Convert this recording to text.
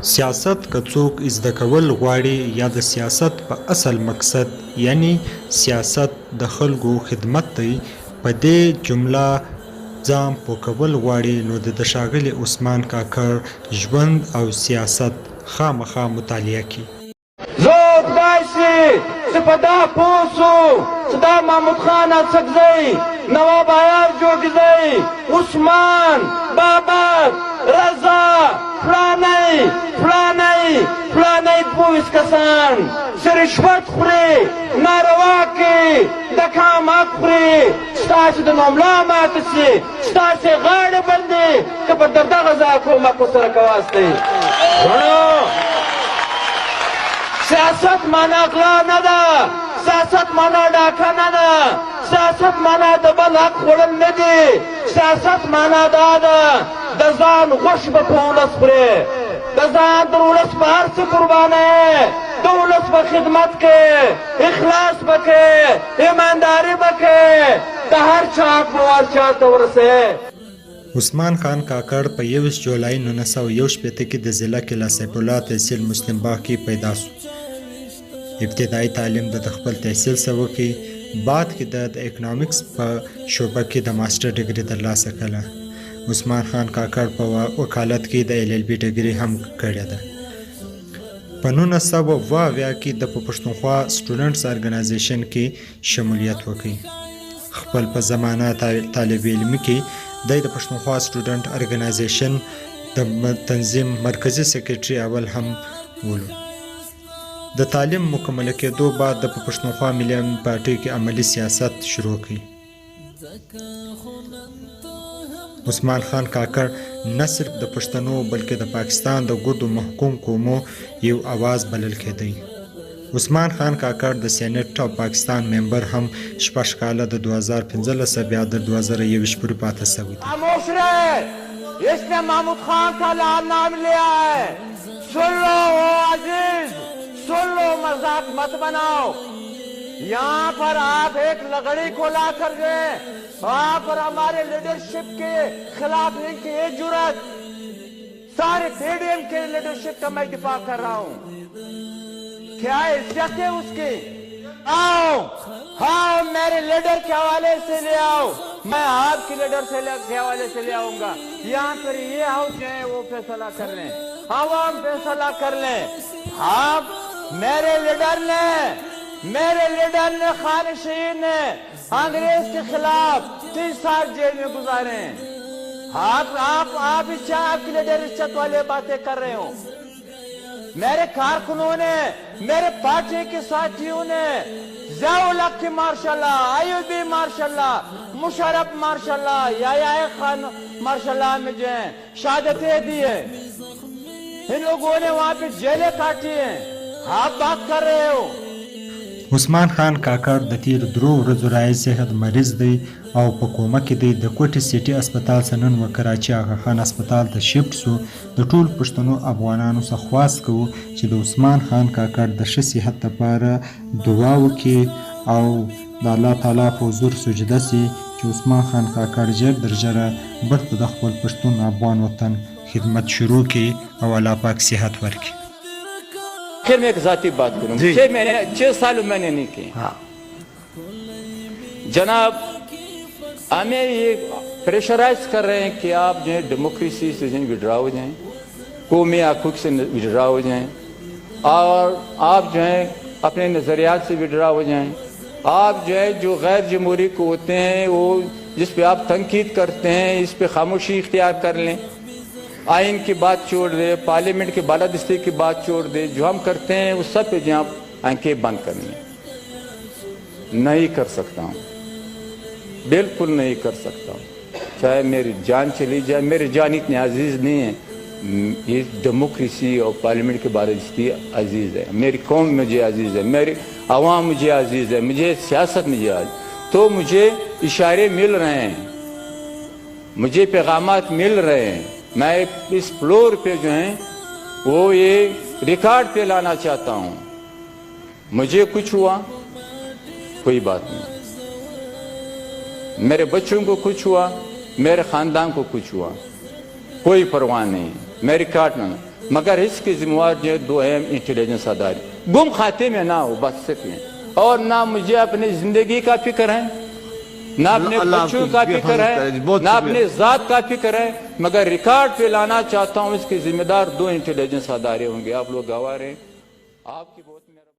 سیاست که څوک زده کول غواړي یا د سیاست په اصل مقصد یعنی سیاست د خلکو خدمت دی په دې جمله ځان پوه کول غواړي نو د ښاغلي عثمان کاکړ ژوند او سیاست خامخا مطالعه کړي. زه خدای شي چې په دا پوه شو چې دا محمود خان اڅکزی نواب عیار جوګزی عثمان بابک رضا فلانی فلانی فلانی 22 کسان چې رشوت خوري ناروا کوي د کام حق خوري ستاسې د نوملا ماته شي ستاسې غاړې بندې که په دغه ځای کومک ورسره کواستی سیاست مانا غلا نه ده سیاست مانا ډاکه نه ده سیاست مانا د بل حق خوړل نه دي سیاست مانا دا ده د ځان غوښ به په ولس خورې د ځان د ولس په هر څه قربانوې د ولس په خدمت کې اخلاص به کوې ایمانداري به کوې د هر چا حق به هر چا ته ورسوې. عثمان خان کاکړ په 21 جولای 1961 کې د ضلع قلعه سیف الله تحصیل مسلم باغ کې پیدا شو. ابتدایي تعلیم د خپل تحصیل سره وکړي. بعد کې د اکنامکس په شعبه کې د ماسټر ډیګري ترلاسه کړه. عثمان خان کاکړ په وکالت کې د LLB ډیګري هم کړې ده. په 1980 کې د پښتونخوا سټوډنټس ارګنایزیشن کې شمولیت وکړي. خپل په زمانه طالب علمي کې د پښتونخوا سټوډنټ ارګنایزیشن د تنظیم مرکزی سیکریټري اول هم ولو. د تعلیم مکمل کېدو بعد د پښتونخوا ملي پارټي کې عملی سیاست شروع کړي. عثمان خان کاکړ نه صرف د پښتنو بلکې د پاکستان د ګردو محکوم قومو یو आवाज بلل کېدی. عثمان خان کاکړ د سینټ او پاکستان ممبر هم 6 کاله د 2015 بیا د 2021 پورې پاتې شوی دی. خاموش رہے اس نے محمود خان کا نام لیا ہے. سن لو عزیز سن لو مذاق مت بناؤ. یہاں پر آپ ایک لگڑی کو لا کر گئے وہاں پر ہمارے لیڈرشپ کے خلاف ان کی یہ جرات سارے PDM کے لیڈرشپ کا میں دفاع کر رہا ہوں. کیا عزت ہے اس کی؟ آؤ ہاں میرے لیڈر کے حوالے سے لے آؤ میں آپ کی لیڈر کے حوالے سے لے آؤں گا. یہاں پر یہ ہاؤس جو ہے وہ فیصلہ کر لیں عوام فیصلہ کر لیں. آپ میرے لیڈر نے خانشین نے انگریز کے خلاف 3 سال جیل میں گزارے ہیں. آپ آپ کی لیڈر عزت والے باتیں کر رہے ہو. میرے کارکنوں نے میرے پارٹی کے ساتھیوں نے ضیاء الحق کی ماشاء اللہ ایوبی ماشاء اللہ مشرف ماشاء اللہ یا خان ماشاء اللہ میں جو ہیں شہادتیں دی ہے. ان لوگوں نے وہاں پہ جیلیں کاٹی ہیں. آپ بات کر رہے ہو. عثمان خان کاکړ د تیر 3 ورځو راهیسې صحت مریض دی او په کومه کې دی. د کوټې سیټي اسپتال څخه نن و کراچي آغا خان اسپتال ته شفټ شو. د ټول پښتنو افغانانو څخه خواست کوو چې د عثمان خان کاکړ د ښه صحت لپاره دعا وکړي او د الله تعالی په حضور سجده سي چې عثمان خان کاکړ ژر در ژره بیرته د خپل پښتون افغان وطن خدمت شروع کړي او الله پاک صحت ورکړي. پھر میں ایک ذاتی بات کروں. 6 سال میں نے نہیں کی. جناب ہمیں یہ پریشرائز کر رہے ہیں کہ آپ جو ہے ڈیموکریسی سے وڈرا ہو جائیں قومی حقوق سے وڈرا ہو جائیں اور آپ جو ہیں اپنے نظریات سے وڈرا ہو جائیں. آپ جو ہے جو غیر جمہوری کو ہوتے ہیں وہ جس پہ آپ تنقید کرتے ہیں اس پہ خاموشی اختیار کر لیں. آئین کی بات چھوڑ دے پارلیمنٹ کی بالادستی کی بات چھوڑ دے. جو ہم کرتے ہیں وہ سب پہ جہاں آنکھیں بند کرنی ہیں. نہیں کر سکتا ہوں بالکل نہیں کر سکتا ہوں. چاہے میری جان چلی جائے میری جان اتنی عزیز نہیں ہے. یہ ڈیموکریسی اور پارلیمنٹ کی بالادستی عزیز ہے. میری قوم مجھے عزیز ہے. میری عوام مجھے عزیز ہے. مجھے سیاست مجھے عزیز. تو مجھے اشارے مل رہے ہیں مجھے پیغامات مل رہے ہیں. میں اس فلور پہ جو ہیں وہ یہ ریکارڈ پہ لانا چاہتا ہوں. مجھے کچھ ہوا کوئی بات نہیں. میرے بچوں کو کچھ ہوا میرے خاندان کو کچھ ہوا کوئی پرواہ نہیں. میں ریکارڈ نہ مگر اس کی ذمہ جو ہے دو اہم انٹیلیجنس ادارے گم کھاتے میں نہ ہو بس سکیں اور نہ مجھے اپنی زندگی کا فکر ہے نہ اپنے بچوں کا فکر ہے نہ اپنے ذات کا فکر ہے مگر ریکارڈ پہ لانا چاہتا ہوں اس کے ذمہ دار دو انٹیلیجنس ادارے ہوں گے آپ لوگ گواہ ہیں آپ کی بہت